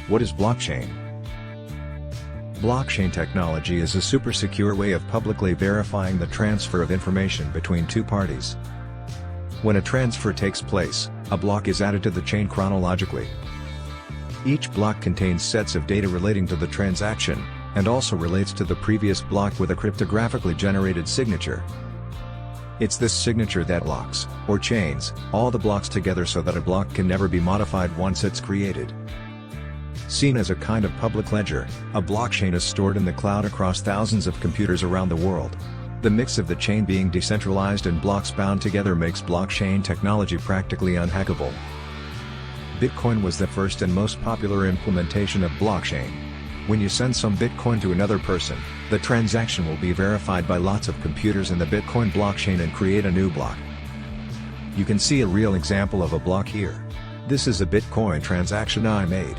What is blockchain? Blockchain technology is a super secure way of publicly verifying the transfer of information between two parties. When a transfer takes place, a block is added to the chain chronologically. Each block contains sets of data relating to the transaction, and also relates to the previous block with a cryptographically generated signature. It's this signature that locks, or chains, all the blocks together so that a block can never be modified once it's created. Seen as a kind of public ledger, a blockchain is stored in the cloud across thousands of computers around the world. The mix of the chain being decentralized and blocks bound together makes blockchain technology practically unhackable. Bitcoin was the first and most popular implementation of blockchain. When you send some Bitcoin to another person, the transaction will be verified by lots of computers in the Bitcoin blockchain and create a new block. You can see a real example of a block here. This is a Bitcoin transaction I made.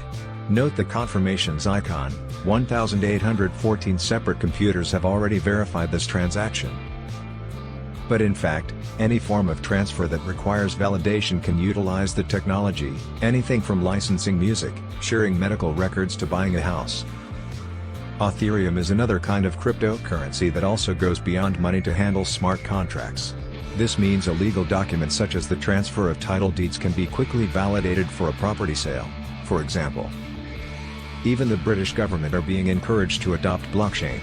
Note the confirmations icon. 1,814 separate computers have already verified this transaction. But in fact, any form of transfer that requires validation can utilize the technology, anything from licensing music, sharing medical records to buying a house. Ethereum is another kind of cryptocurrency that also goes beyond money to handle smart contracts. This means a legal document such as the transfer of title deeds can be quickly validated for a property sale, for example. Even the British government are being encouraged to adopt blockchain.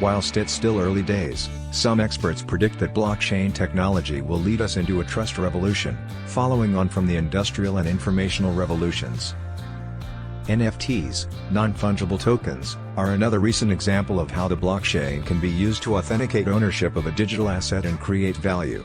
Whilst it's still early days, some experts predict that blockchain technology will lead us into a trust revolution, following on from the industrial and informational revolutions. NFTs, non-fungible tokens, are another recent example of how the blockchain can be used to authenticate ownership of a digital asset and create value.